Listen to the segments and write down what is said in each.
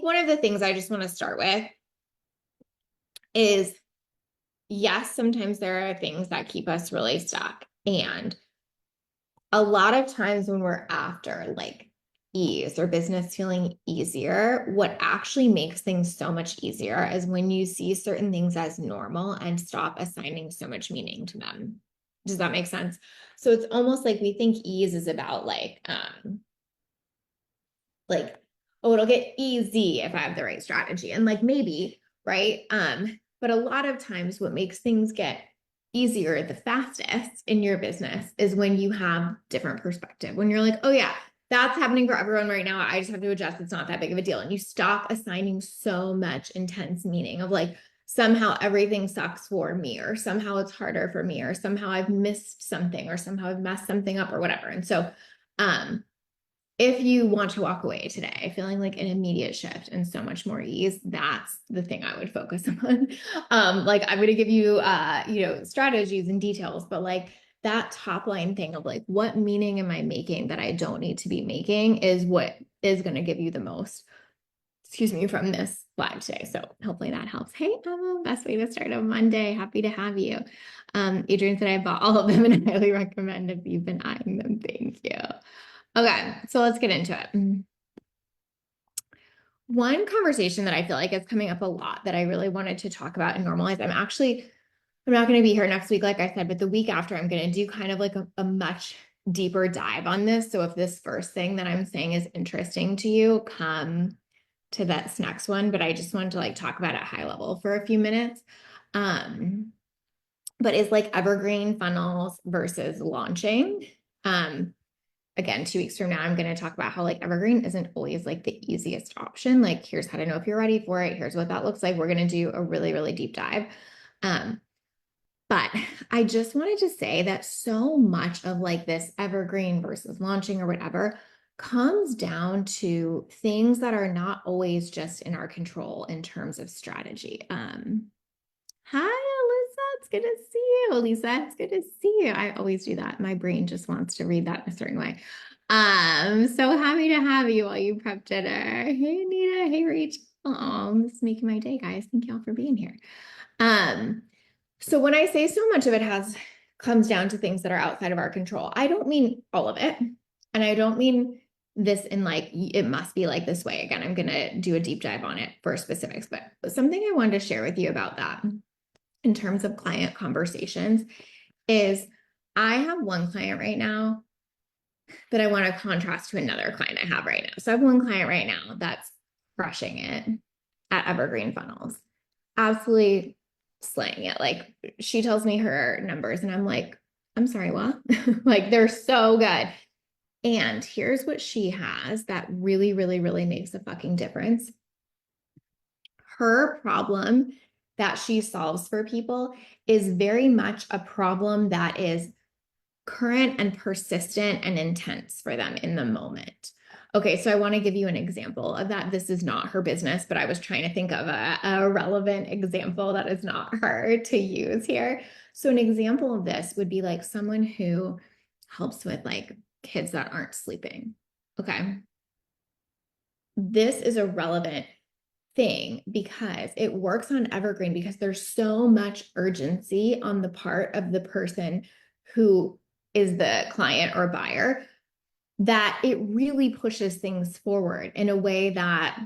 one of the things I just want to start with is yes, sometimes there are things that keep us really stuck. And a lot of times when we're after like ease or business feeling easier, what actually makes things so much easier is when you see certain things as normal and stop assigning so much meaning to them. Does that make sense? So it's almost like we think ease is about like, oh, it'll get easy if I have the right strategy. And like maybe, right? But a lot of times what makes things get easier the fastest in your business is when you have different perspective. When you're like, oh yeah, that's happening for everyone right now. I just have to adjust. It's not that big of a deal. And you stop assigning so much intense meaning of like, somehow everything sucks for me, or somehow it's harder for me, or somehow I've missed something, or somehow I've messed something up or whatever. And so, if you want to walk away today feeling like an immediate shift and so much more ease, that's the thing I would focus on. Like I'm going to give you, strategies and details, but like that top line thing of like, what meaning am I making that I don't need to be making is what is going to give you the most, excuse me, from this live today. So hopefully that helps. Hey, Emma, best way to start a Monday. Happy to have you. Adrian said I bought all of them and I highly recommend if you've been eyeing them. Thank you. Okay, so let's get into it. One conversation that I feel like is coming up a lot that I really wanted to talk about and normalize. I'm not going to be here next week, like I said, but the week after, I'm going to do kind of like a much deeper dive on this. So if this first thing that I'm saying is interesting to you, come to this next one. But I just wanted to like talk about it high level for a few minutes. But it's like evergreen funnels versus launching. Again, 2 weeks from now, I'm going to talk about how like evergreen isn't always like the easiest option. Like, here's how to know if you're ready for it. Here's what that looks like. We're going to do a really, really deep dive. But I just wanted to say that so much of like this evergreen versus launching or whatever comes down to things that are not always just in our control in terms of strategy. Hi, Alyssa. It's good to see you. Lisa, it's good to see you. I always do that. My brain just wants to read that in a certain way. So happy to have you while you prep dinner. Hey, Anita. Hey, Rach. Oh, this is making my day, guys. Thank y'all for being here. So when I say so much of it comes down to things that are outside of our control, I don't mean all of it. And I don't mean this in like, it must be like this way. Again, I'm going to do a deep dive on it for specifics, but something I wanted to share with you about that in terms of client conversations is I have one client right now that I want to contrast to another client I have right now. So I have one client right now that's crushing it at Evergreen Funnels, absolutely slaying it. Like she tells me her numbers and I'm like, I'm sorry, what? Like they're so good. And here's what she has that really, really, really makes a fucking difference. Her problem that she solves for people is very much a problem that is current and persistent and intense for them in the moment. Okay, so I want to give you an example of that. This is not her business, but I was trying to think of a relevant example that is not her to use here. So an example of this would be like someone who helps with like kids that aren't sleeping. Okay. This is a relevant thing because it works on Evergreen because there's so much urgency on the part of the person who is the client or buyer that it really pushes things forward in a way that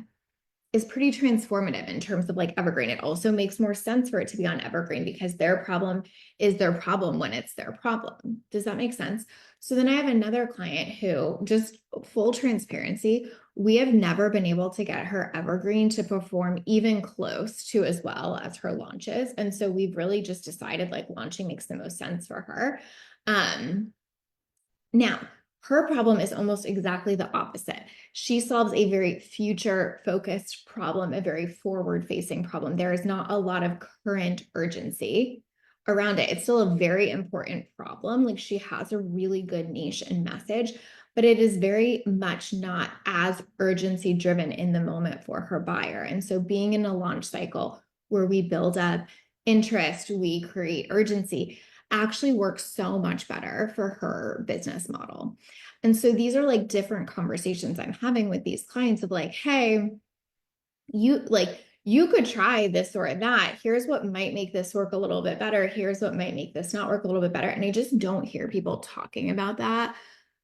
is pretty transformative in terms of like Evergreen. It also makes more sense for it to be on Evergreen because their problem is their problem when it's their problem. Does that make sense? So then I have another client who, just full transparency, we have never been able to get her Evergreen to perform even close to as well as her launches. And so we've really just decided like launching makes the most sense for her. Now, her problem is almost exactly the opposite. She solves a very future-focused problem, a very forward-facing problem. There is not a lot of current urgency around it. It's still a very important problem. Like she has a really good niche and message, but it is very much not as urgency driven in the moment for her buyer. And so being in a launch cycle where we build up interest, we create urgency, actually works so much better for her business model. And so these are like different conversations I'm having with these clients of like, hey, you could try this or that. Here's what might make this work a little bit better. Here's what might make this not work a little bit better. And I just don't hear people talking about that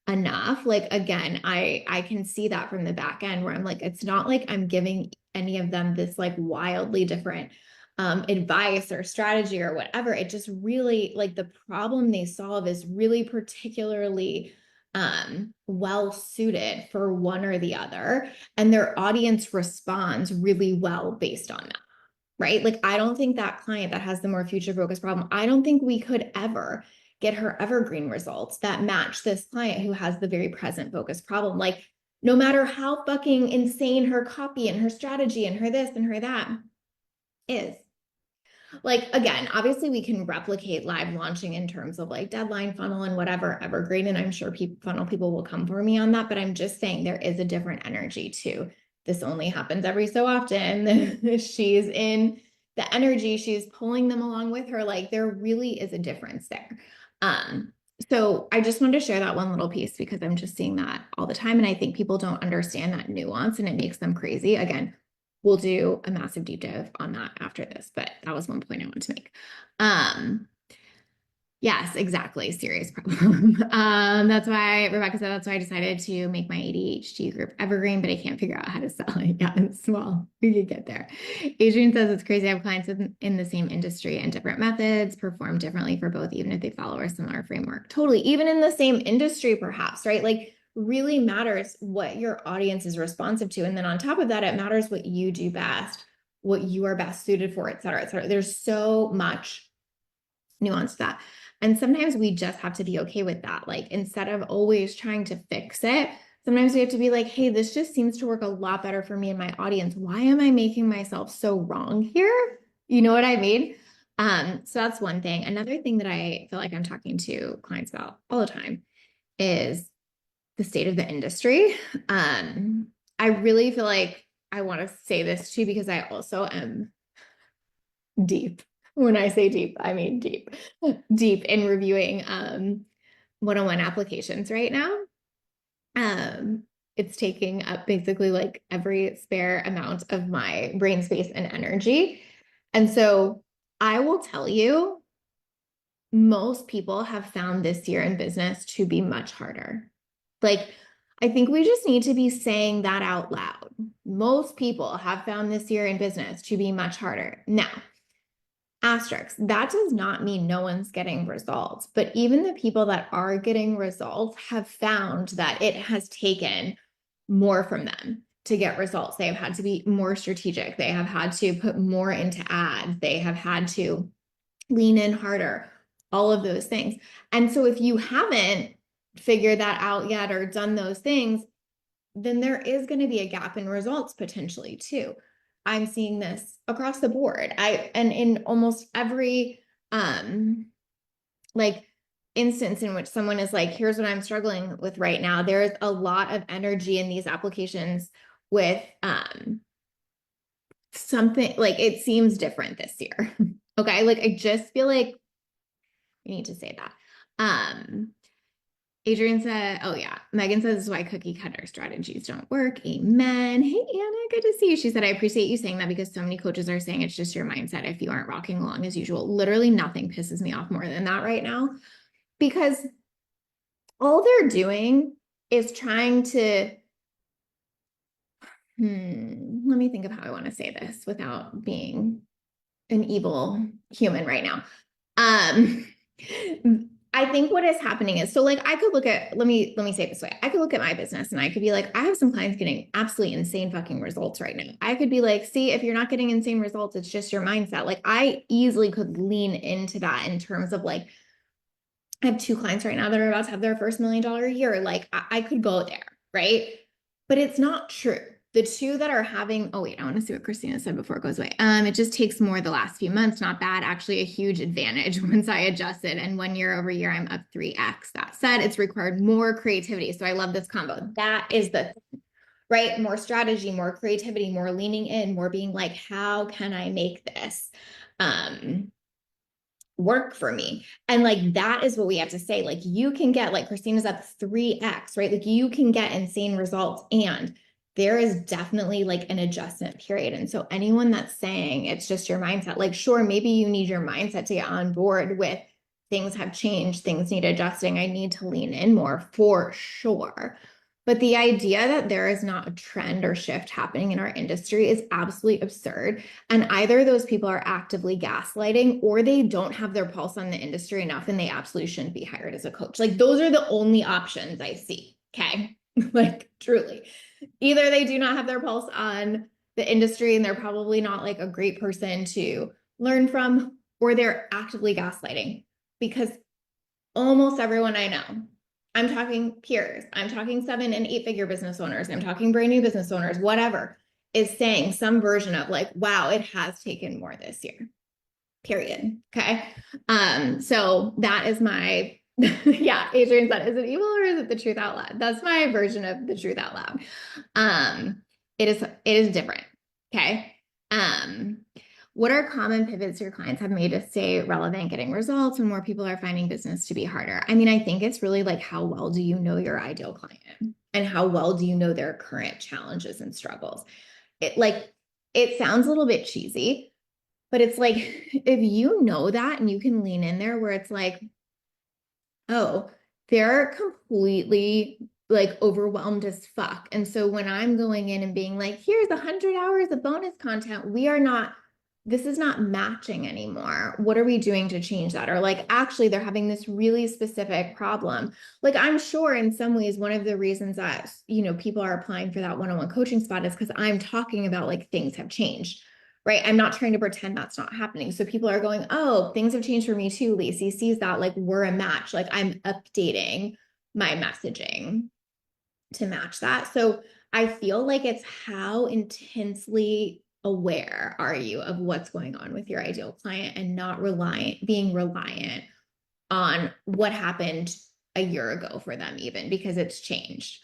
enough. Like, again, I can see that from the back end where I'm like, it's not like I'm giving any of them this like wildly different advice or strategy or whatever. It just really, like, the problem they solve is really particularly well suited for one or the other, and their audience responds really well based on that. Right? Like, I don't think that client that has the more future focused problem, I don't think we could ever get her evergreen results that match this client who has the very present focused problem. Like, no matter how fucking insane her copy and her strategy and her this and her that is. Like, again, obviously we can replicate live launching in terms of like deadline funnel and whatever evergreen, and I'm sure funnel people will come for me on that, but I'm just saying there is a different energy too. This only happens every so often. She's in the energy, she's pulling them along with her. Like, there really is a difference there. um so I just wanted to share that one little piece because I'm just seeing that all the time, and I think people don't understand that nuance and it makes them crazy. Again, we'll do a massive deep dive on that after this, but that was one point I wanted to make. Yes, exactly. Serious problem. That's why Rebecca said that's why I decided to make my ADHD group Evergreen, but I can't figure out how to sell it. Yeah, it's small. We could get there. Adrian says it's crazy. I have clients in the same industry and different methods perform differently for both, even if they follow a similar framework. Totally. Even in the same industry, perhaps, right? Like, really matters what your audience is responsive to. And then on top of that, it matters what you do best, what you are best suited for, et cetera, et cetera. There's so much nuance to that. And sometimes we just have to be okay with that. Like, instead of always trying to fix it, sometimes we have to be like, hey, this just seems to work a lot better for me and my audience. Why am I making myself so wrong here? You know what I mean? So that's one thing. Another thing that I feel like I'm talking to clients about all the time is the state of the industry. I really feel like I want to say this too, because I also am deep. When I say deep, I mean deep, deep in reviewing one-on-one applications right now. It's taking up basically like every spare amount of my brain space and energy. And so I will tell you, most people have found this year in business to be much harder. Like, I think we just need to be saying that out loud. Most people have found this year in business to be much harder. Now, asterisk, that does not mean no one's getting results, but even the people that are getting results have found that it has taken more from them to get results. They have had to be more strategic. They have had to put more into ads. They have had to lean in harder, all of those things. And so if you haven't figured that out yet or done those things, then there is going to be a gap in results potentially too. I'm seeing this across the board. And in almost every like instance in which someone is like, here's what I'm struggling with right now, there's a lot of energy in these applications with something like it seems different this year. Okay. Like, I just feel like we need to say that. Adrian said, oh yeah, Megan says this is why cookie cutter strategies don't work. Amen. Hey, Anna, good to see you. She said, I appreciate you saying that because so many coaches are saying it's just your mindset if you aren't rocking along as usual. Literally nothing pisses me off more than that right now, because all they're doing is trying to, let me think of how I want to say this without being an evil human right now. I think what is happening is, so like, I could look at, let me say it this way. I could look at my business and I could be like, I have some clients getting absolutely insane fucking results right now. I could be like, see, if you're not getting insane results, it's just your mindset. Like, I easily could lean into that in terms of like, I have 2 clients right now that are about to have their first $1 million a year. Like, I could go there, right? But it's not true. The 2 that are having, oh wait, I want to see what Christina said before it goes away. It just takes more the last few months, not bad. Actually, a huge advantage once I adjusted. And 1 year over year, I'm up 3x. That said, it's required more creativity. So I love this combo. That is the right, more strategy, more creativity, more leaning in, more being like, how can I make this work for me? And like, that is what we have to say. Like, you can get, like Christina's up 3x, right? Like, you can get insane results and there is definitely like an adjustment period. And so anyone that's saying it's just your mindset, like, sure, maybe you need your mindset to get on board with things have changed, things need adjusting. I need to lean in more for sure. But the idea that there is not a trend or shift happening in our industry is absolutely absurd. And either those people are actively gaslighting or they don't have their pulse on the industry enough and they absolutely shouldn't be hired as a coach. Like those are the only options I see. Okay. Like truly. Either they do not have their pulse on the industry and they're probably not like a great person to learn from, or they're actively gaslighting because almost everyone I know, I'm talking peers, I'm talking 7 and 8 figure business owners, I'm talking brand new business owners, whatever, is saying some version of like, wow, it has taken more this year, period. Okay. So that is my, yeah, Adrian said, is it evil or is it the truth out loud? That's my version of the truth out loud. It is different. Okay. Um, what are common pivots your clients have made to stay relevant, getting results when more people are finding business to be harder? I mean, I think it's really like, how well do you know your ideal client and how well do you know their current challenges and struggles? It sounds a little bit cheesy, but it's like, if you know that and you can lean in there where it's like, oh, they're completely like overwhelmed as fuck. And so when I'm going in and being like, here's 100 hours of bonus content, this is not matching anymore. What are we doing to change that? Or like, actually, they're having this really specific problem. Like, I'm sure in some ways, one of the reasons that, people are applying for that one-on-one coaching spot is because I'm talking about like things have changed. Right. I'm not trying to pretend that's not happening. So people are going, oh, things have changed for me too. Lacey sees that like we're a match. Like I'm updating my messaging to match that. So I feel like it's how intensely aware are you of what's going on with your ideal client and not being reliant on what happened a year ago for them, even because it's changed.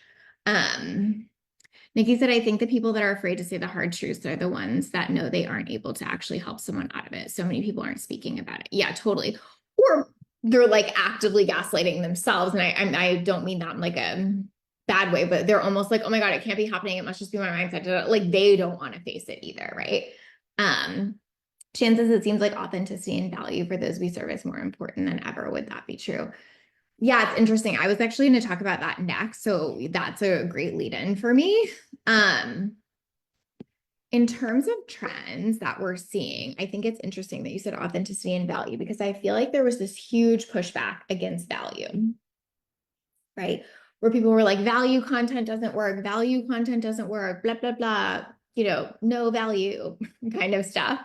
Nikki said, I think the people that are afraid to say the hard truths are the ones that know they aren't able to actually help someone out of it. So many people aren't speaking about it. Yeah, totally. Or they're like actively gaslighting themselves. And I don't mean that in like a bad way, but they're almost like, oh my God, it can't be happening. It must just be my mindset. Like they don't want to face it either. Right. Chances it seems like authenticity and value for those we serve is more important than ever. Would that be true? Yeah, it's interesting. I was actually going to talk about that next. So that's a great lead in for me. In terms of trends that we're seeing, I think it's interesting that you said authenticity and value because I feel like there was this huge pushback against value, right? Where people were like, value content doesn't work, blah, blah, blah, no value kind of stuff.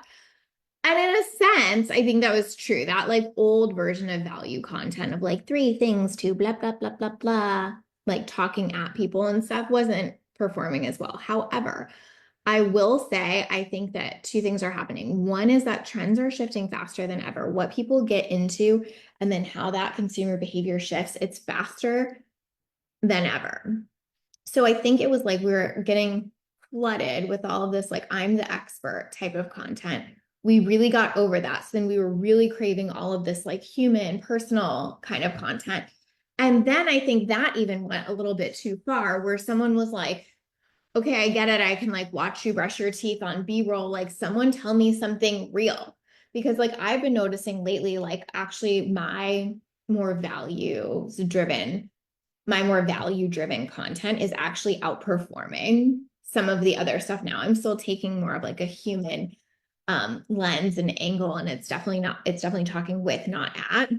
And in a sense, I think that was true. That like old version of value content of like 3 things to blah, blah, blah, blah, blah, like talking at people and stuff wasn't performing as well. However, I will say, I think that 2 things are happening. One is that trends are shifting faster than ever. What people get into and then how that consumer behavior shifts, it's faster than ever. So I think it was like we were getting flooded with all of this, like, I'm the expert type of content. We really got over that. So then we were really craving all of this like human, personal kind of content. And then I think that even went a little bit too far where someone was like, okay, I get it. I can like watch you brush your teeth on B-roll. Like someone tell me something real. Because like I've been noticing lately, like actually my more value driven content is actually outperforming some of the other stuff now. I'm still taking more of like a human lens and angle, and it's definitely talking with, not at.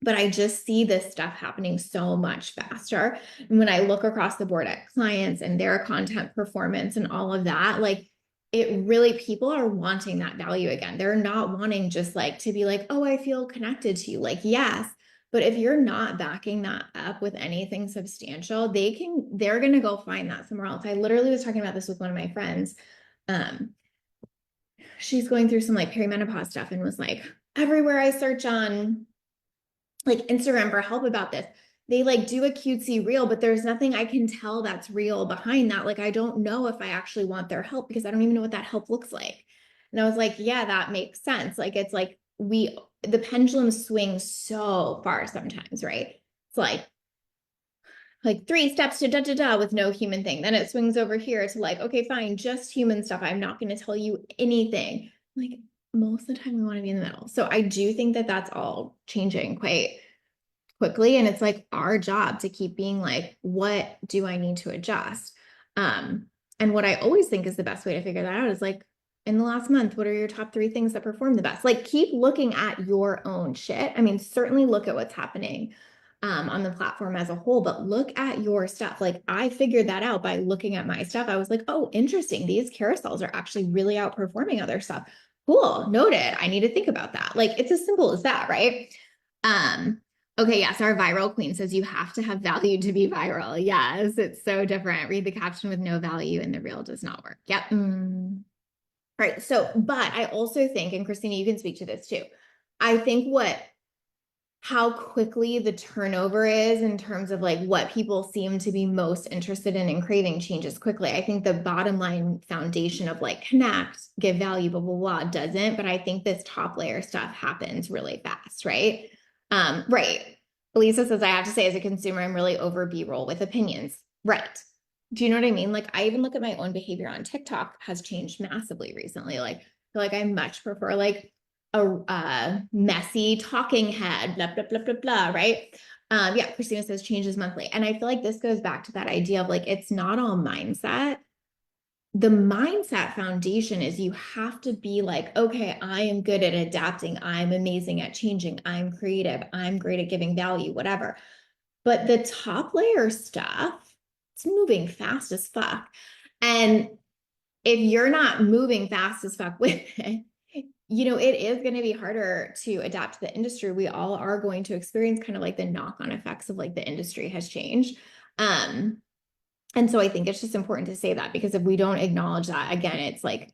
But I just see this stuff happening so much faster. And when I look across the board at clients and their content performance and all of that, like people are wanting that value again. They're not wanting just like to be like, oh, I feel connected to you. Like, yes. But if you're not backing that up with anything substantial, they're going to go find that somewhere else. I literally was talking about this with one of my friends. She's going through some like perimenopause stuff and was like, everywhere I search on like Instagram for help about this, they like do a cutesy reel, but there's nothing I can tell that's real behind that. Like, I don't know if I actually want their help because I don't even know what that help looks like. And I was like, yeah, that makes sense. Like, it's like the pendulum swings so far sometimes, right? It's like, like 3 steps to da da da with no human thing. Then it swings over here to like, okay, fine, just human stuff. I'm not going to tell you anything. Like most of the time we want to be in the middle. So I do think that that's all changing quite quickly. And it's like our job to keep being like, what do I need to adjust? Um, and what I always think is the best way to figure that out is like, in the last month, what are your top 3 things that perform the best? Like, keep looking at your own shit. I mean, certainly look at what's happening on the platform as a whole, but look at your stuff. Like, I figured that out by looking at my stuff. I was like, oh, interesting. These carousels are actually really outperforming other stuff. Cool. Noted. I need to think about that. Like, it's as simple as that, right? Um, Okay, yes, our viral queen says you have to have value to be viral. Yes, it's so different. Read the caption with no value and the real does not work. Yep. Right. So, but I also think, and Christina, you can speak to this too. I think how quickly the turnover is in terms of like what people seem to be most interested in and craving changes quickly. I think the bottom line foundation of like connect, give value, blah, blah, blah doesn't, but I think this top layer stuff happens really fast, right? Right. Lisa says, I have to say, as a consumer, I'm really over B-roll with opinions. Right. Do you know what I mean? Like, I even look at my own behavior on TikTok has changed massively recently. Like, I feel like I much prefer like a messy talking head, blah, blah, blah, blah, blah, right? Yeah, Christina says changes monthly. And I feel like this goes back to that idea of like, it's not all mindset. The mindset foundation is you have to be like, okay, I am good at adapting. I'm amazing at changing. I'm creative. I'm great at giving value, whatever. But the top layer stuff, it's moving fast as fuck. And if you're not moving fast as fuck with it, it is going to be harder to adapt to the industry. We all are going to experience kind of like the knock-on effects of like the industry has changed. And so I think it's just important to say that because if we don't acknowledge that, again, it's like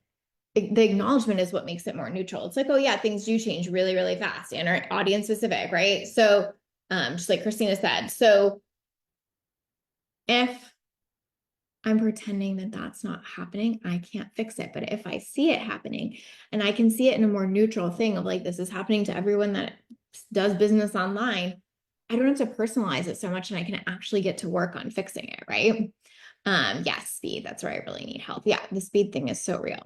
the acknowledgement is what makes it more neutral. It's like, oh yeah, things do change really, really fast and are audience specific, right? So just like Christina said, so if I'm pretending that that's not happening, I can't fix it. But if I see it happening and I can see it in a more neutral thing of like, this is happening to everyone that does business online, I don't have to personalize it so much and I can actually get to work on fixing it, right? Yes, speed. That's where I really need help. Yeah, the speed thing is so real.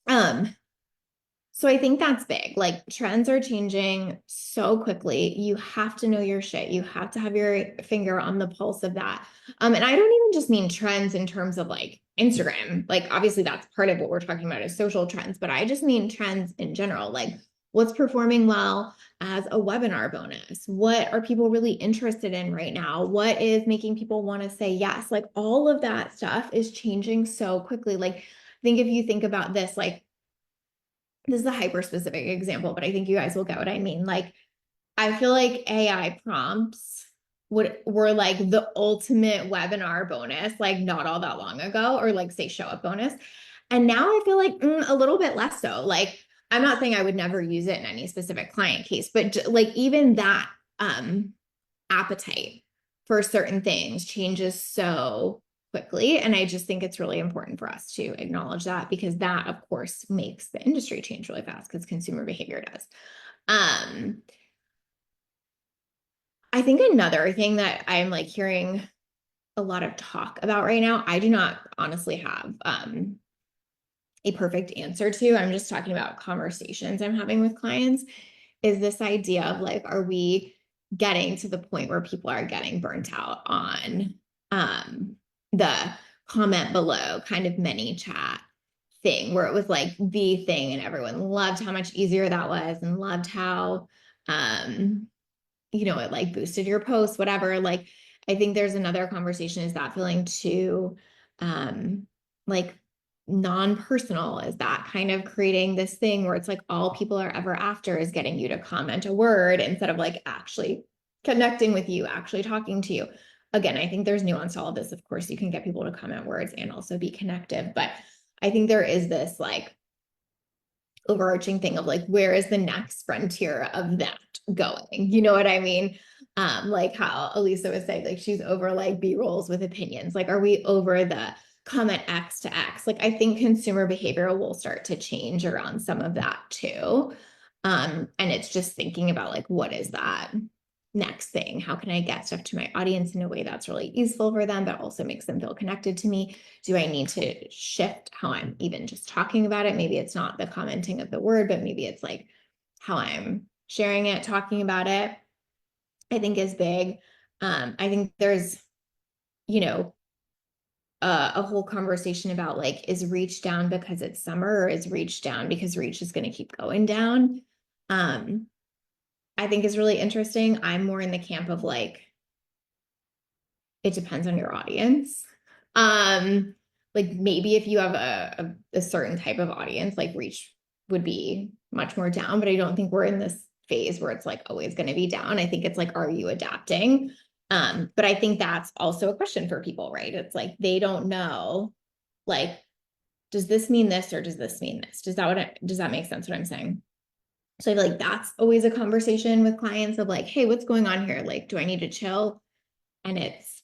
Um, so I think that's big. Like trends are changing so quickly. You have to know your shit. You have to have your finger on the pulse of that. And I don't even just mean trends in terms of like Instagram. Like obviously that's part of what we're talking about is social trends, but I just mean trends in general. Like what's performing well as a webinar bonus? What are people really interested in right now? What is making people want to say yes? Like all of that stuff is changing so quickly. Like I think if you think about this, like this is a hyper specific example, but I think you guys will get what I mean. Like, I feel like AI prompts were like the ultimate webinar bonus, like not all that long ago, or like say show up bonus. And now I feel like a little bit less so. Like, I'm not saying I would never use it in any specific client case, but like even that appetite for certain things changes so quickly. And I just think it's really important for us to acknowledge that because that, of course, makes the industry change really fast because consumer behavior does. I think another thing that I'm like hearing a lot of talk about right now, I do not honestly have a perfect answer to. I'm just talking about conversations I'm having with clients is this idea of like, are we getting to the point where people are getting burnt out on the comment below kind of mini chat thing where it was like the thing and everyone loved how much easier that was and loved how it like boosted your post, whatever. Like, I think there's another conversation is that feeling too, like non-personal? Is that kind of creating this thing where it's like all people are ever after is getting you to comment a word instead of like actually connecting with you, actually talking to you? Again, I think there's nuance to all of this. Of course, you can get people to comment words and also be connective, but I think there is this like overarching thing of like, where is the next frontier of that going? You know what I mean? Like how Elisa was saying, like she's over like B-rolls with opinions. Like, are we over the comment X to X? Like, I think consumer behavior will start to change around some of that too. And it's just thinking about like, what is that? next thing? How can I get stuff to my audience in a way that's really useful for them, but also makes them feel connected to me? Do I need to shift how I'm even just talking about it? Maybe it's not the commenting of the word, but maybe it's like how I'm sharing it, talking about it, I think is big. I think there's, you know, a whole conversation about like, is reach down because it's summer, or is reach down because reach is going to keep going down? Um, I think is really interesting. I'm more in the camp of like, it depends on your audience. Um, like maybe if you have a certain type of audience, like reach would be much more down, but I don't think we're in this phase where it's like always going to be down. I think it's like, are you adapting? But I think that's also a question for people, right? It's like they don't know, like, does this mean this or does this mean this? Does that make sense what I'm saying? So I feel like that's always a conversation with clients of like, hey, what's going on here? Like, do I need to chill? And it's,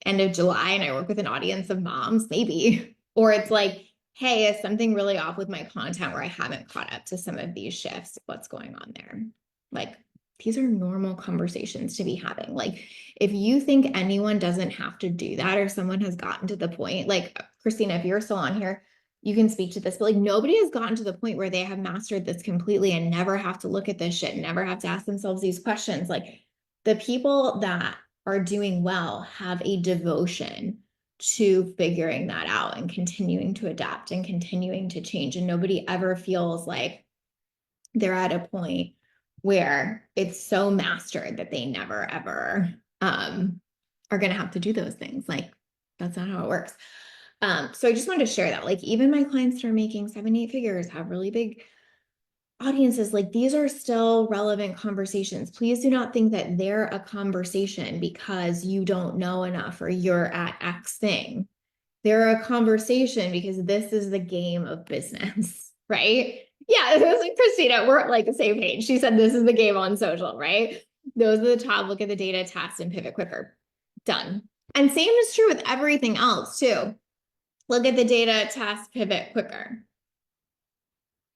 end of July and I work with an audience of moms, maybe. Or it's like, hey, is something really off with my content where I haven't caught up to some of these shifts? What's going on there? Like, these are normal conversations to be having. Like, if you think anyone doesn't have to do that, or someone has gotten to the point, like Christina, if you're still on here, you can speak to this, but like nobody has gotten to the point where they have mastered this completely and never have to look at this shit, never have to ask themselves these questions. Like the people that are doing well have a devotion to figuring that out and continuing to adapt and continuing to change. And nobody ever feels like they're at a point where it's so mastered that they never ever are going to have to do those things. Like that's not how it works. So I just wanted to share that. Like even my clients that are making 7, 8 figures have really big audiences, like these are still relevant conversations. Please do not think that they're a conversation because you don't know enough or you're at X thing. They're a conversation because this is the game of business, right? Yeah, it was like Christina, we're like the same page. She said this is the game on social, right? Those are the top, look at the data, test, and pivot quicker. Done. And same is true with everything else too. Look at the data, test, pivot quicker.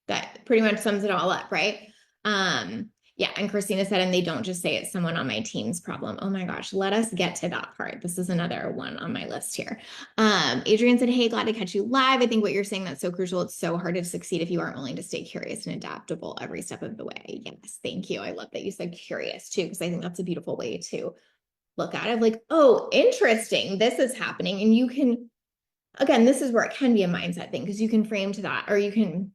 That pretty much sums it all up, right? Yeah, and Christina said, and they don't just say it's someone on my team's problem. Oh my gosh, let us get to that part. This is another one on my list here. Adrian said, hey, glad to catch you live. I think what you're saying, that's so crucial. It's so hard to succeed if you aren't willing to stay curious and adaptable every step of the way. Yes, thank you. I love that you said curious too, because I think that's a beautiful way to look at it. Like, oh, interesting, this is happening. And you can, again, this is where it can be a mindset thing, because you can frame to that, or you can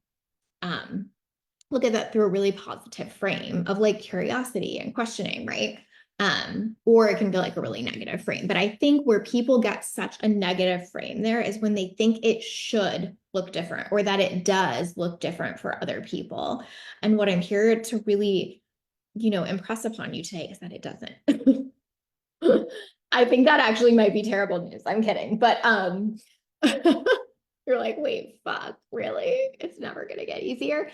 look at that through a really positive frame of like curiosity and questioning, right? Or it can be like a really negative frame. But I think where people get such a negative frame there is when they think it should look different or that it does look different for other people. And what I'm here to really, impress upon you today is that it doesn't. I think that actually might be terrible news. I'm kidding. But you're like, wait, fuck, really? It's never gonna get easier.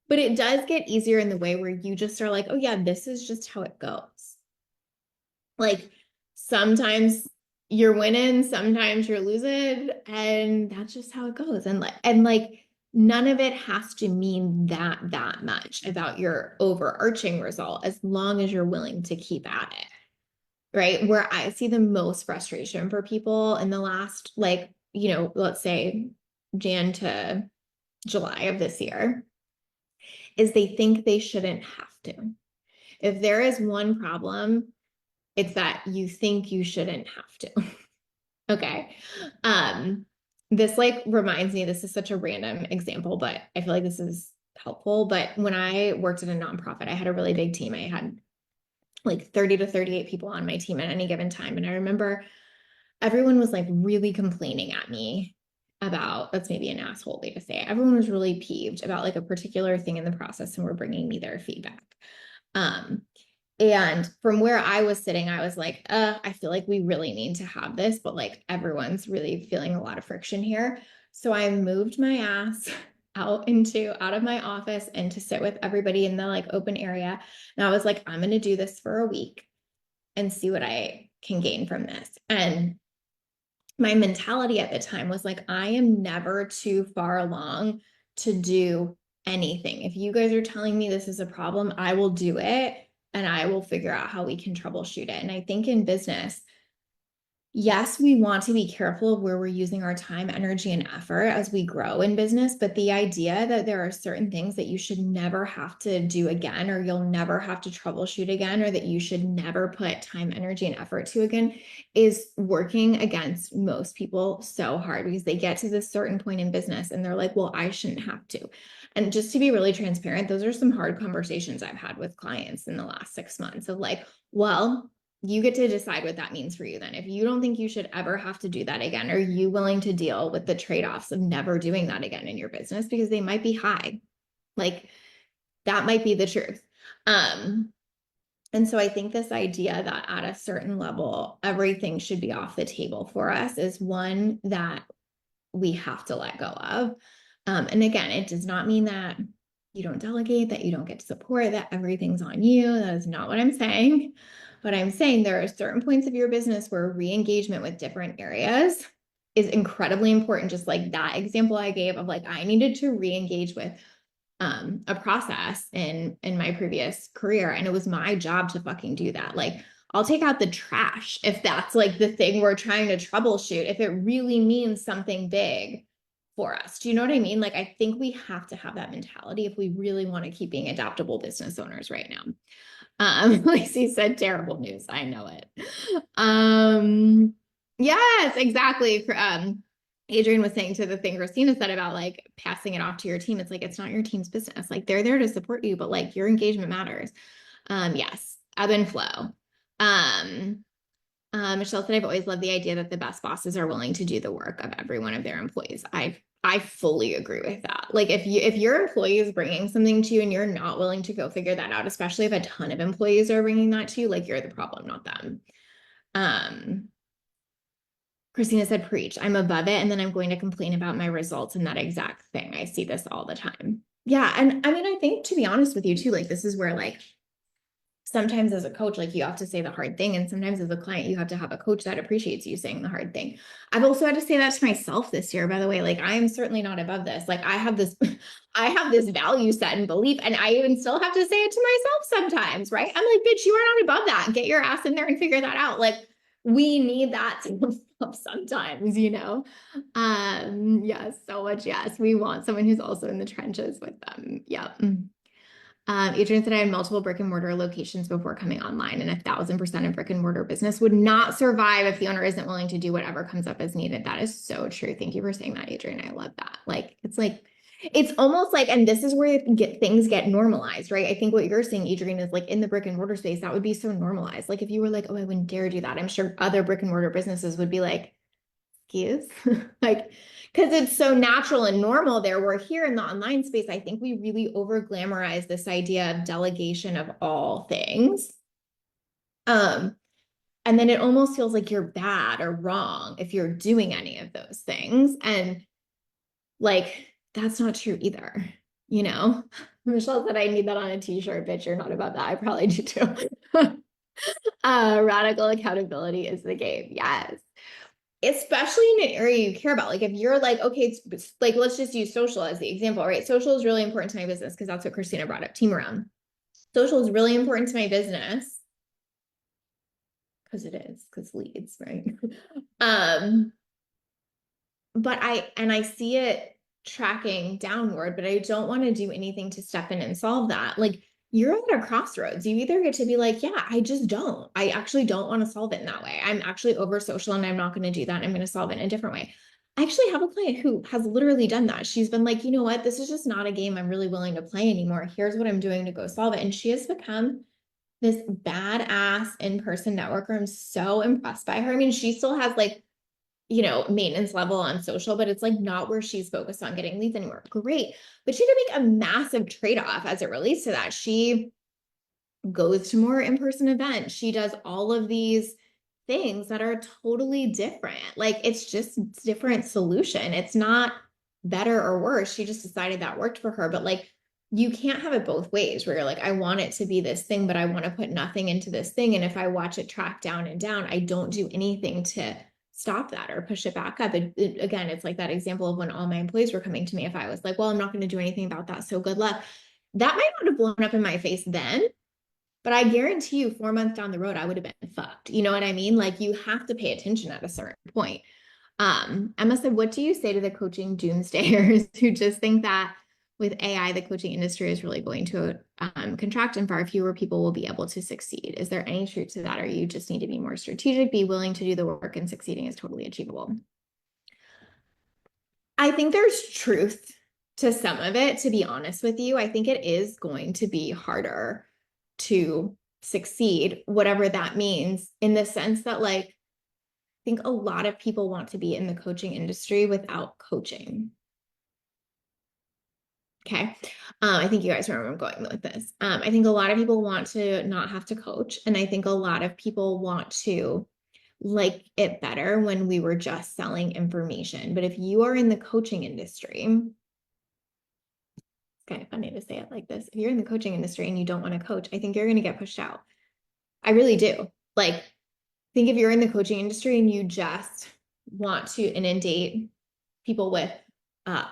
But it does get easier in the way where you just are like, oh yeah, this is just how it goes. Like sometimes you're winning, sometimes you're losing, and that's just how it goes. And like none of it has to mean that much about your overarching result as long as you're willing to keep at it. Right? Where I see the most frustration for people in the last, like, let's say Jan to July of this year, is they think they shouldn't have to. If there is one problem, it's that you think you shouldn't have to. Okay. This like reminds me, this is such a random example, but I feel like this is helpful. But when I worked at a nonprofit, I had a really big team. I had like 30 to 38 people on my team at any given time. And I remember everyone was like really complaining at me about, that's maybe an asshole way to say it. Everyone was really peeved about like a particular thing in the process and were bringing me their feedback. And from where I was sitting, I was like, I feel like we really need to have this, but like everyone's really feeling a lot of friction here. So I moved my ass out of my office and to sit with everybody in the like open area. And I was like, I'm going to do this for a week and see what I can gain from this. And my mentality at the time was like, I am never too far along to do anything. If you guys are telling me this is a problem, I will do it and I will figure out how we can troubleshoot it. And I think in business, yes, we want to be careful of where we're using our time, energy, and effort as we grow in business. But the idea that there are certain things that you should never have to do again, or you'll never have to troubleshoot again, or that you should never put time, energy, and effort to again is working against most people so hard, because they get to this certain point in business and they're like, well, I shouldn't have to. And just to be really transparent, those are some hard conversations I've had with clients in the last 6 months of like, well, you get to decide what that means for you then. If you don't think you should ever have to do that again, are you willing to deal with the trade-offs of never doing that again in your business? Because they might be high. Like that might be the truth. And so I think this idea that at a certain level, everything should be off the table for us is one that we have to let go of. And again, it does not mean that you don't delegate, that you don't get support, that everything's on you. That is not what I'm saying. But I'm saying there are certain points of your business where re-engagement with different areas is incredibly important. Just like that example I gave of like, I needed to re-engage with a process in my previous career. And it was my job to fucking do that. Like, I'll take out the trash if that's like the thing we're trying to troubleshoot, if it really means something big for us. Do you know what I mean? Like, I think we have to have that mentality if we really want to keep being adaptable business owners right now. Lacey said terrible news. I know it. Yes, exactly. Adrian was saying to the thing Christina said about like passing it off to your team. It's like, it's not your team's business. Like they're there to support you, but like your engagement matters. Yes, ebb and flow. Michelle said, I've always loved the idea that the best bosses are willing to do the work of every one of their employees. I fully agree with that. Like if your employee is bringing something to you and you're not willing to go figure that out, especially if a ton of employees are bringing that to you, like you're the problem, not them. Christina said, preach. I'm above it. And then I'm going to complain about my results and that exact thing. I see this all the time. Yeah. And I mean, I think to be honest with you too, like this is where like sometimes as a coach, like you have to say the hard thing. And sometimes as a client, you have to have a coach that appreciates you saying the hard thing. I've also had to say that to myself this year, by the way. Like I am certainly not above this. Like I have this value set and belief, and I even still have to say it to myself sometimes, right? I'm like, bitch, you are not above that. Get your ass in there and figure that out. Like we need that sometimes, you know? Yes, so much. Yes. We want someone who's also in the trenches with them. Yep. Adrian said I had multiple brick and mortar locations before coming online, and 1,000% of brick and mortar business would not survive if the owner isn't willing to do whatever comes up as needed. That is so true. Thank you for saying that, Adrian. I love that. Like, it's almost like, and this is where things get normalized, right? I think what you're saying, Adrian, is like in the brick and mortar space, that would be so normalized. Like if you were like, oh, I wouldn't dare do that, I'm sure other brick and mortar businesses would be like, excuse, like, because it's so natural and normal there. We're here in the online space. I think we really over glamorize this idea of delegation of all things. And then it almost feels like you're bad or wrong if you're doing any of those things. And like, that's not true either, you know? Michelle said, I need that on a t-shirt, bitch. You're not about that. I probably do too. Radical accountability is the game. Yes. Especially in an area you care about. Like if you're like, okay, it's like, let's just use social as the example, right? Social is really important to my business because that's what Christina brought up, team around. Social is really important to my business because it is, because leads, right? But I see it tracking downward, but I don't want to do anything to step in and solve that. Like you're at a crossroads. You either get to be like, yeah, I actually don't want to solve it in that way. I'm actually over social and I'm not going to do that. I'm going to solve it in a different way. I actually have a client who has literally done that. She's been like, you know what? This is just not a game I'm really willing to play anymore. Here's what I'm doing to go solve it. And she has become this badass in-person networker. I'm so impressed by her. I mean, she still has like, you know, maintenance level on social, but it's like not where she's focused on getting leads anymore. Great. But she had to make a massive trade-off as it relates to that. She goes to more in-person events. She does all of these things that are totally different. Like it's just different solution. It's not better or worse. She just decided that worked for her. But like you can't have it both ways where you're like, I want it to be this thing, but I want to put nothing into this thing. And if I watch it track down and down, I don't do anything to stop that or push it back up. Again, it's like that example of when all my employees were coming to me. If I was like, well, I'm not going to do anything about that, so good luck. That might not have blown up in my face then, But I guarantee you 4 months down the road, I would have been fucked. You know what I mean? Like you have to pay attention at a certain point. Emma said, what do you say to the coaching doomsdayers who just think that with AI, the coaching industry is really going to contract and far fewer people will be able to succeed? Is there any truth to that? Or you just need to be more strategic, be willing to do the work, and succeeding is totally achievable? I think there's truth to some of it, to be honest with you. I think it is going to be harder to succeed, whatever that means, in the sense that, like, I think a lot of people want to be in the coaching industry without coaching. Okay. I think you guys know where I'm going with this. I think a lot of people want to not have to coach. And I think a lot of people want to like it better when we were just selling information. But if you are in the coaching industry, it's kind of funny to say it like this. If you're in the coaching industry and you don't want to coach, I think you're going to get pushed out. I really do. Like, think if you're in the coaching industry and you just want to inundate people with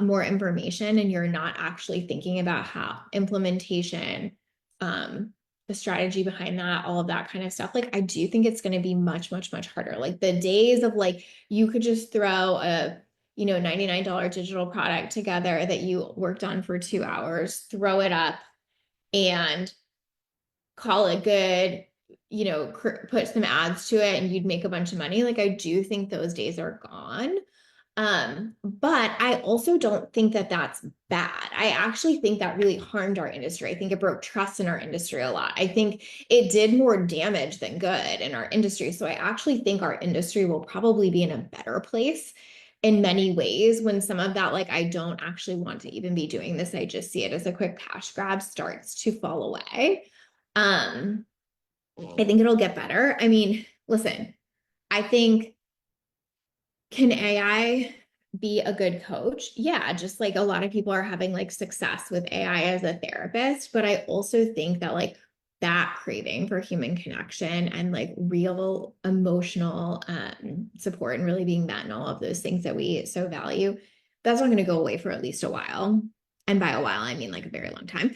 more information and you're not actually thinking about how implementation, the strategy behind that, all of that kind of stuff, like I do think it's going to be much, much, much harder. Like the days of like, you could just throw a, $99 digital product together that you worked on for 2 hours, throw it up and call it good, put some ads to it and you'd make a bunch of money. Like I do think those days are gone. But I also don't think that that's bad. I actually think that really harmed our industry. I think it broke trust in our industry a lot. I think it did more damage than good in our industry. So I actually think our industry will probably be in a better place in many ways when some of that, like, I don't actually want to even be doing this. I just see it as a quick cash grab starts to fall away. I think it'll get better. I mean, listen, I think, can AI be a good coach? Yeah, just like a lot of people are having like success with AI as a therapist, but I also think that like that craving for human connection and like real emotional support and really being met and all of those things that we so value, that's not going to go away for at least a while. And by a while, I mean like a very long time.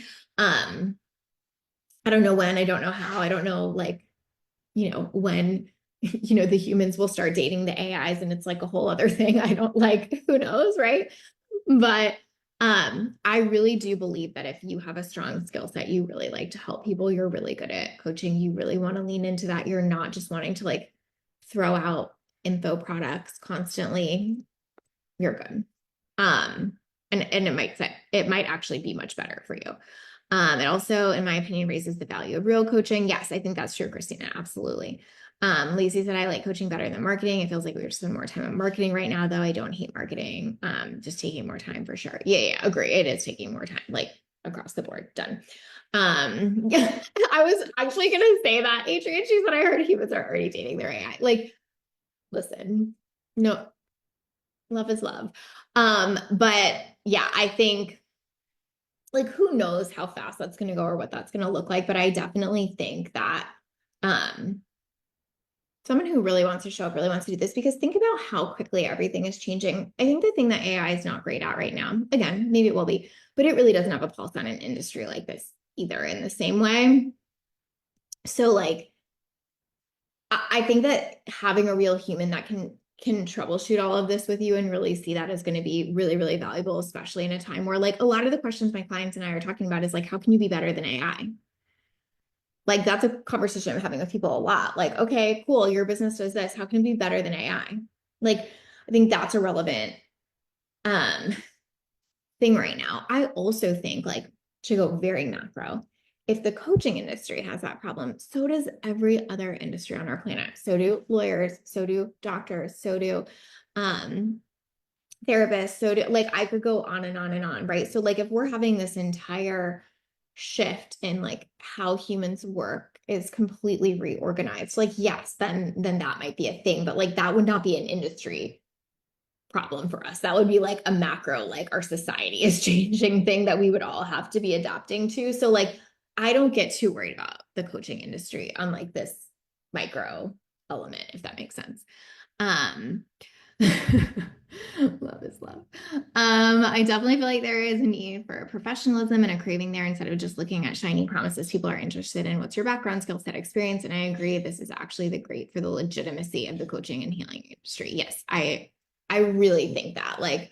I don't know when, I don't know how, I don't know like, when the humans will start dating the AIs and it's like a whole other thing. I don't like, who knows, right? But I really do believe that if you have a strong skill set, you really like to help people, you're really good at coaching, you really want to lean into that. You're not just wanting to like throw out info products constantly. You're good. And it might actually be much better for you. It also, in my opinion, raises the value of real coaching. Yes, I think that's true, Christina. Absolutely. Lacey said, I like coaching better than marketing. It feels like we are spending more time on marketing right now, though. I don't hate marketing. Just taking more time for sure. Yeah, agree. It is taking more time, like across the board. Done. Yeah, I was actually gonna say that, Adrian. She said I heard humans are already dating their AI. Like, listen, no, love is love. But yeah, I think, like, who knows how fast that's going to go or what that's going to look like. But I definitely think that um, someone who really wants to show up really wants to do this, because think about how quickly everything is changing. I think the thing that AI is not great at right now, again, maybe it will be, but it really doesn't have a pulse on an industry like this either in the same way. So like, I think that having a real human that can troubleshoot all of this with you and really see that is going to be really, really valuable, especially in a time where like a lot of the questions my clients and I are talking about is like, how can you be better than AI? Like that's a conversation I'm having with people a lot. Like, okay, cool, your business does this. How can it be better than AI? Like, I think that's a relevant um thing right now. I also think, like, to go very macro, if the coaching industry has that problem, so does every other industry on our planet. So do lawyers, so do doctors, so do therapists, so do, like, I could go on and on and on, right? So like if we're having this entire shift in like how humans work is completely reorganized, like yes, then that might be a thing, but like that would not be an industry problem for us. That would be like a macro, like our society is changing thing that we would all have to be adapting to. So like, I don't get too worried about the coaching industry on like this micro element, if that makes sense. Um, Love is love. I definitely feel like there is a need for professionalism and a craving there instead of just looking at shiny promises. People are interested in what's your background, skill set, experience. And I agree, this is actually the great for the legitimacy of the coaching and healing industry. Yes, I really think that. Like,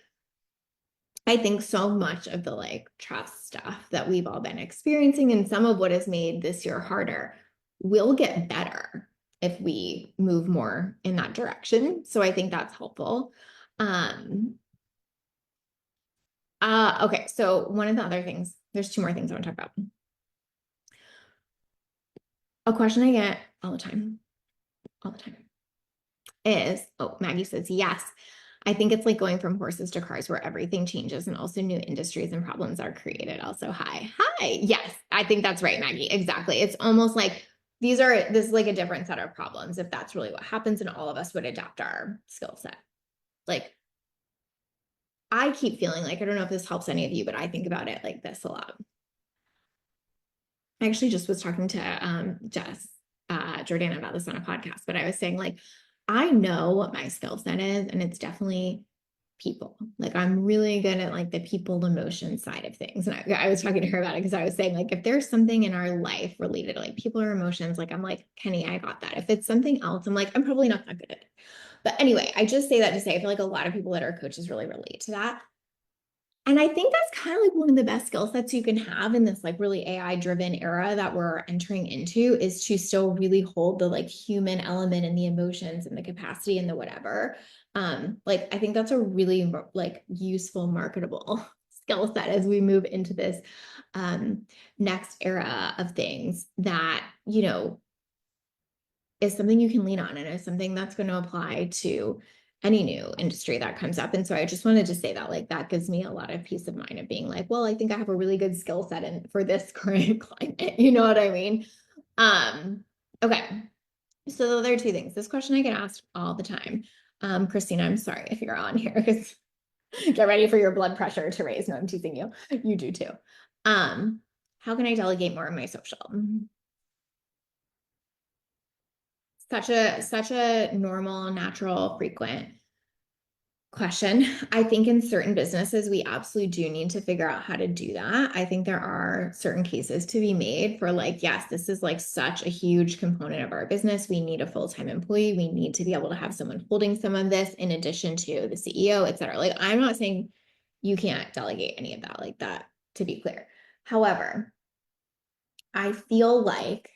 I think so much of the like trust stuff that we've all been experiencing and some of what has made this year harder will get better if we move more in that direction. So I think that's helpful. Um, okay, so one of the other things, there's two more things I want to talk about. A question I get all the time is, oh, Maggie says, yes. I think it's like going from horses to cars where everything changes and also new industries and problems are created. Also, hi. Yes, I think that's right, Maggie. Exactly. It's almost like this is like a different set of problems if that's really what happens and all of us would adapt our skill set. Like, I keep feeling like, I don't know if this helps any of you, but I think about it like this a lot. I actually just was talking to Jess Jordana about this on a podcast, but I was saying like, I know what my skill set is, and it's definitely people. Like I'm really good at like the people emotion side of things. And I was talking to her about it because I was saying like, if there's something in our life related to like people or emotions, like I'm like, Kenny, I got that. If it's something else, I'm like, I'm probably not that good at it. But anyway, I just say that to say, I feel like a lot of people that are coaches really relate to that. And I think that's kind of like one of the best skill sets you can have in this like really AI driven era that we're entering into is to still really hold the like human element and the emotions and the capacity and the whatever. Like I think that's a really like useful, marketable skill set as we move into this next era of things that, you know, is something you can lean on and is something that's going to apply to any new industry that comes up. And so I just wanted to say that like that gives me a lot of peace of mind of being like, well, I think I have a really good skill set in for this current climate. You know what I mean? Okay. So the other two things. This question I get asked all the time. Christina, I'm sorry if you're on here because get ready for your blood pressure to raise. No, I'm teasing you. You do too. How can I delegate more of my social? Such a normal, natural, frequent question. I think in certain businesses, we absolutely do need to figure out how to do that. I think there are certain cases to be made for like, yes, this is like such a huge component of our business. We need a full-time employee. We need to be able to have someone holding some of this in addition to the CEO, et cetera. Like, I'm not saying you can't delegate any of that like that, to be clear. However, I feel like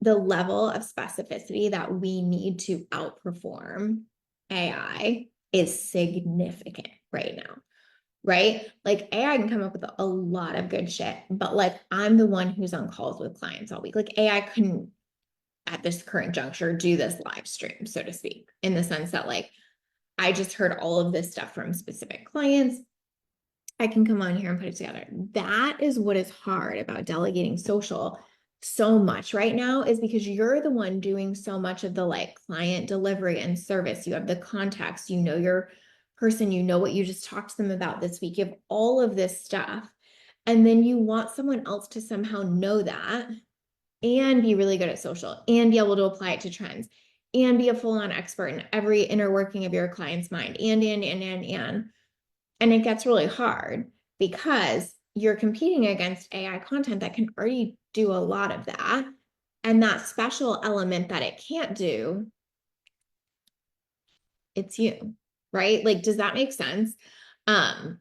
the level of specificity that we need to outperform AI is significant right now, right? Like AI can come up with a lot of good shit, but like I'm the one who's on calls with clients all week. Like AI couldn't at this current juncture do this live stream, so to speak, in the sense that like I just heard all of this stuff from specific clients. I can come on here and put it together. That is what is hard about delegating social so much right now is because you're the one doing so much of the like client delivery and service. You have the context, you know your person, you know what you just talked to them about this week. You have all of this stuff. And then you want someone else to somehow know that and be really good at social and be able to apply it to trends and be a full-on expert in every inner working of your client's mind and it gets really hard because you're competing against AI content that can already do a lot of that. And that special element that it can't do, it's you, right? Like, does that make sense? Um,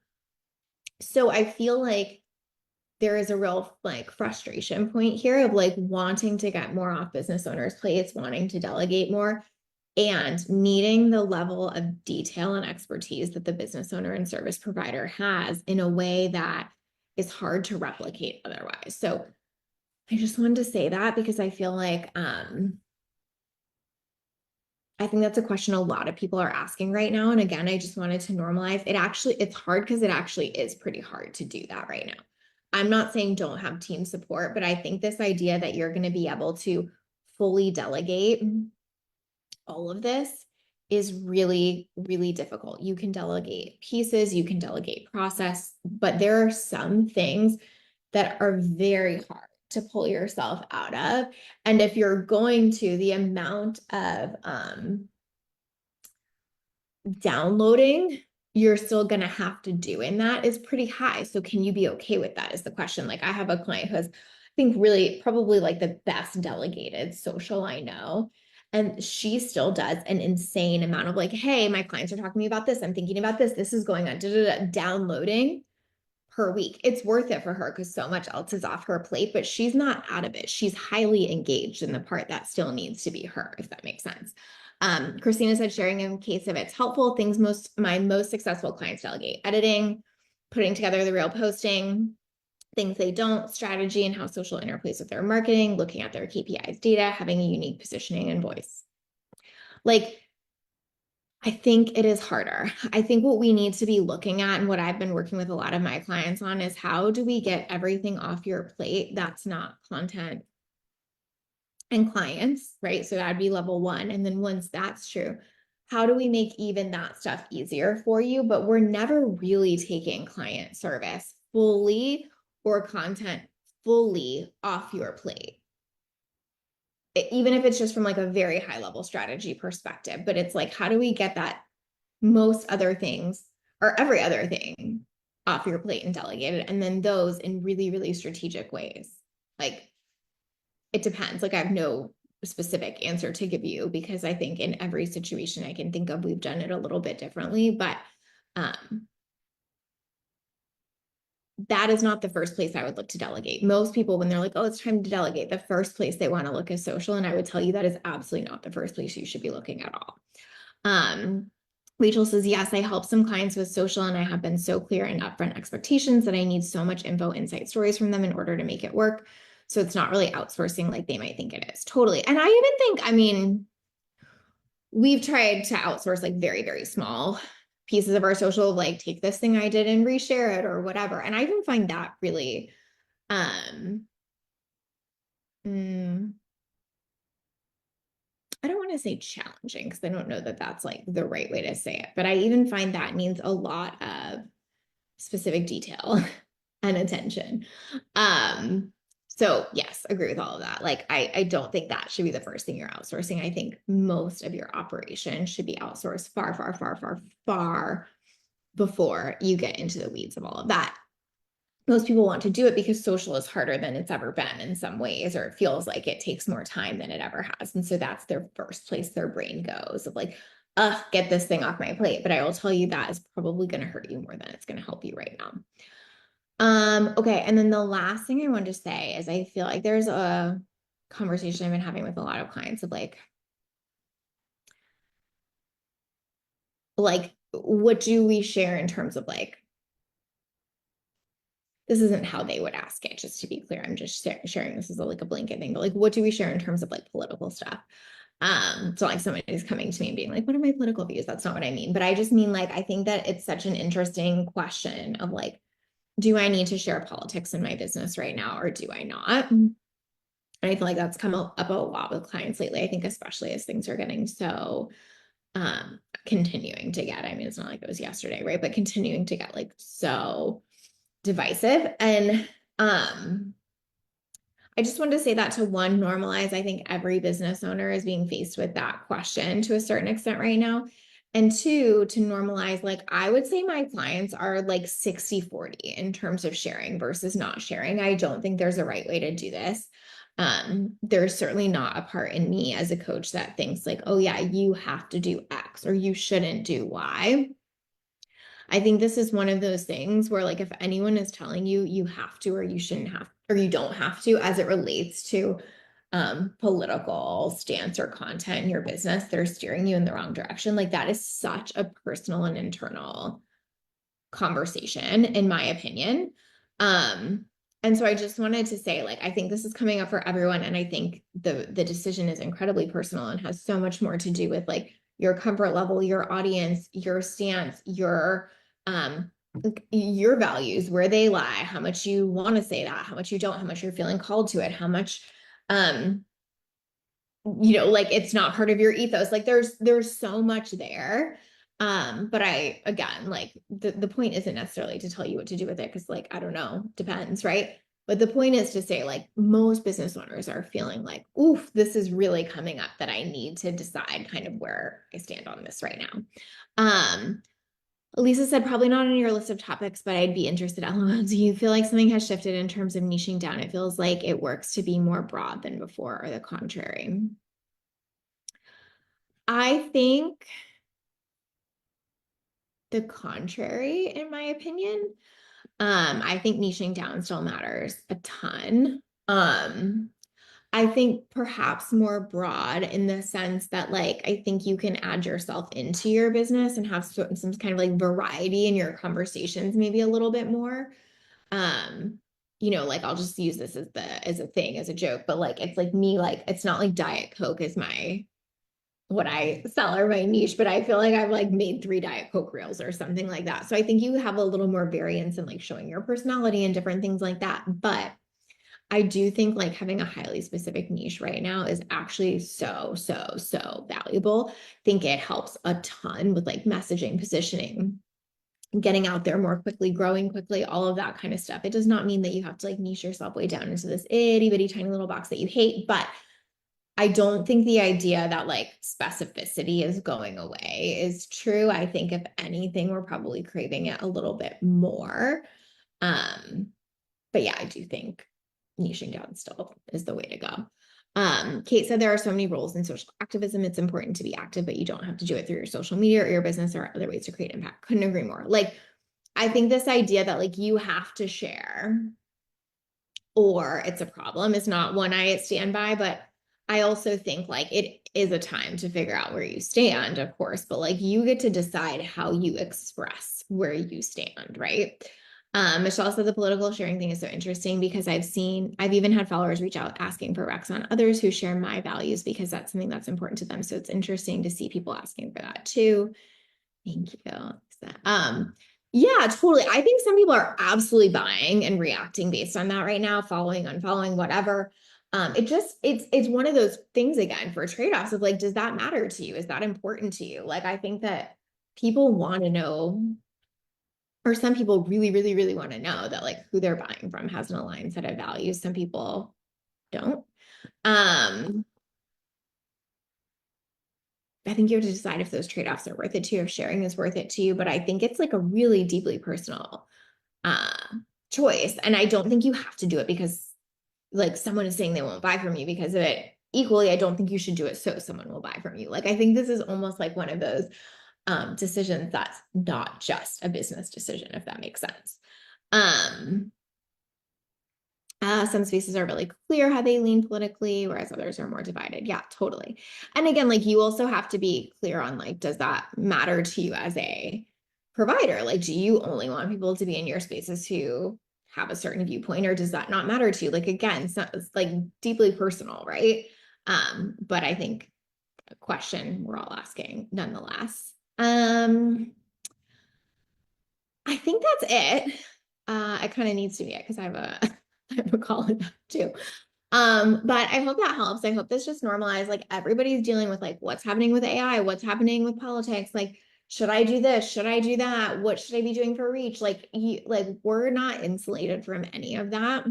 so I feel like there is a real like frustration point here of like wanting to get more off business owners' plates, wanting to delegate more, and needing the level of detail and expertise that the business owner and service provider has in a way that is hard to replicate otherwise. So I just wanted to say that because I feel like I think that's a question a lot of people are asking right now. And again, I just wanted to normalize it. Actually, it's hard because it actually is pretty hard to do that right now. I'm not saying don't have team support, but I think this idea that you're going to be able to fully delegate all of this is really, really difficult. You can delegate pieces, you can delegate process, but there are some things that are very hard to pull yourself out of. And if you're going to, the amount of downloading you're still going to have to do in that is pretty high. So can you be okay with that is the question. Like I have a client who has, I think really probably like the best delegated social I know. And she still does an insane amount of like, hey, my clients are talking to me about this. I'm thinking about this. This is going on, downloading per week. It's worth it for her because so much else is off her plate, but she's not out of it. She's highly engaged in the part that still needs to be her, if that makes sense. Christina said, sharing in case of it's helpful, things my most successful clients delegate: editing, putting together the real posting, things they don't, strategy and how social interplays with their marketing, looking at their KPIs data, having a unique positioning and voice. Like, I think it is harder. I think what we need to be looking at and what I've been working with a lot of my clients on is how do we get everything off your plate that's not content and clients, right? So that'd be level one. And then once that's true, how do we make even that stuff easier for you? But we're never really taking client service fully or content fully off your plate. Even if it's just from like a very high level strategy perspective, but it's like, how do we get that most other things or every other thing off your plate and delegated, and then those in really, really strategic ways? Like, it depends. Like, I have no specific answer to give you because I think in every situation I can think of, we've done it a little bit differently, but that is not the first place I would look to delegate. Most people, when they're like, oh, it's time to delegate, the first place they want to look is social. And I would tell you that is absolutely not the first place you should be looking at all. Rachel says, yes, I help some clients with social and I have been so clear and upfront expectations that I need so much info, insight stories from them in order to make it work. So it's not really outsourcing like they might think it is. Totally. And I even think, I mean, we've tried to outsource like very, very small pieces of our social, like take this thing I did and reshare it or whatever. And I even find that really, mm, I don't want to say challenging because I don't know that that's like the right way to say it, but I even find that needs a lot of specific detail and attention. So yes, agree with all of that. Like, I don't think that should be the first thing you're outsourcing. I think most of your operation should be outsourced far, far, far, far, far before you get into the weeds of all of that. Most people want to do it because social is harder than it's ever been in some ways, or it feels like it takes more time than it ever has. And so that's their first place their brain goes of like, get this thing off my plate. But I will tell you that is probably going to hurt you more than it's going to help you right now. Okay. And then the last thing I wanted to say is I feel like there's a conversation I've been having with a lot of clients of like, what do we share in terms of like, this isn't how they would ask it, just to be clear. I'm just sharing this as like a blanket thing, but like, what do we share in terms of like political stuff? So like somebody's coming to me and being like, what are my political views? That's not what I mean. But I just mean like, I think that it's such an interesting question of like, do I need to share politics in my business right now or do I not? And I feel like that's come up a lot with clients lately. I think especially as things are getting so continuing to get, I mean, it's not like it was yesterday, right? But continuing to get like so divisive. And I just wanted to say that to one, normalize. I think every business owner is being faced with that question to a certain extent right now. And two, to normalize, like I would say my clients are like 60-40 in terms of sharing versus not sharing. I don't think there's a right way to do this. There's certainly not a part in me as a coach that thinks like, oh yeah, you have to do X or you shouldn't do Y. I think this is one of those things where like if anyone is telling you you have to or you shouldn't have or you don't have to as it relates to political stance or content in your business, they're steering you in the wrong direction. Like that is such a personal and internal conversation, in my opinion. And so I just wanted to say, like, I think this is coming up for everyone. And I think the decision is incredibly personal and has so much more to do with like your comfort level, your audience, your stance, your values, where they lie, how much you want to say that, how much you don't, how much you're feeling called to it, how much like it's not part of your ethos. Like there's so much there. But I again like the point isn't necessarily to tell you what to do with it because like I don't know, depends, right? But the point is to say, like, most business owners are feeling like, oof, this is really coming up that I need to decide kind of where I stand on this right now. Lisa said, probably not on your list of topics, but I'd be interested. LOL, do you feel like something has shifted in terms of niching down? It feels like it works to be more broad than before, or the contrary. I think the contrary, in my opinion. I think niching down still matters a ton. I think perhaps more broad in the sense that, like, I think you can add yourself into your business and have some kind of like variety in your conversations, maybe a little bit more. Um, like I'll just use this as a thing, as a joke, but like it's like me, like it's not like Diet Coke is my what I sell or my niche, but I feel like I've like made 3 Diet Coke reels or something like that. So I think you have a little more variance in like showing your personality and different things like that. But I do think like having a highly specific niche right now is actually so valuable. I think it helps a ton with like messaging, positioning, getting out there more quickly, growing quickly, all of that kind of stuff. It does not mean that you have to like niche yourself way down into this itty bitty tiny little box that you hate, but I don't think the idea that like specificity is going away is true. I think if anything, we're probably craving it a little bit more. Um, but yeah, I do think niching down still is the way to go. Kate said there are so many roles in social activism. It's important to be active, but you don't have to do it through your social media or your business or other ways to create impact. Couldn't agree more. Like, I think this idea that like you have to share or it's a problem is not one I stand by, but I also think like it is a time to figure out where you stand, of course, but like you get to decide how you express where you stand, right? Michelle said the political sharing thing is so interesting because I've even had followers reach out asking for recs on others who share my values because that's something that's important to them. So it's interesting to see people asking for that too. Thank you. Yeah, totally. I think some people are absolutely buying and reacting based on that right now, following, unfollowing, whatever. It's one of those things again for trade-offs of like, does that matter to you? Is that important to you? Like, I think that people want to know, or some people really want to know that like who they're buying from has an aligned set of values. Some people don't. Um, I think you have to decide if those trade-offs are worth it to you, if sharing is worth it to you. But I think it's like a really deeply personal uh choice. And I don't think you have to do it because like someone is saying they won't buy from you because of it. Equally, I don't think you should do it so someone will buy from you. Like I think this is almost like one of those decisions that's not just a business decision, if that makes sense. Um, some spaces are really clear how they lean politically, whereas others are more divided. Yeah, totally. And again, like you also have to be clear on like, does that matter to you as a provider? Like, do you only want people to be in your spaces who have a certain viewpoint, or does that not matter to you? Like, again, it's like deeply personal, right? But I think a question we're all asking nonetheless. I think that's it. It kind of needs to be it because I have a I have a call in that too. But I hope that helps. I hope this just normalized. Like everybody's dealing with like what's happening with AI, what's happening with politics. Like, should I do this? Should I do that? What should I be doing for reach? Like we're not insulated from any of that.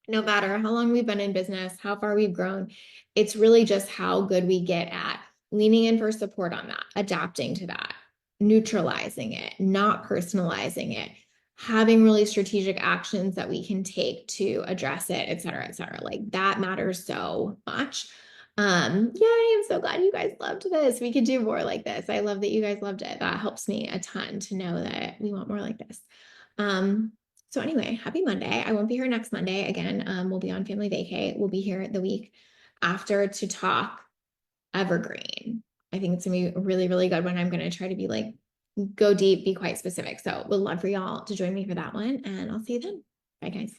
No matter how long we've been in business, how far we've grown, it's really just how good we get at leaning in for support on that, adapting to that, neutralizing it, not personalizing it, having really strategic actions that we can take to address it, et cetera, et cetera. Like that matters so much. Yeah, I am so glad you guys loved this. We could do more like this. I love that you guys loved it. That helps me a ton to know that we want more like this. Um, so anyway, happy Monday. I won't be here next Monday. Again, we'll be on family vacay. We'll be here the week after to talk Evergreen. I think it's gonna be a really good one. I'm gonna try to be like, go deep, be quite specific. So would love for y'all to join me for that one, and I'll see you then. Bye, guys.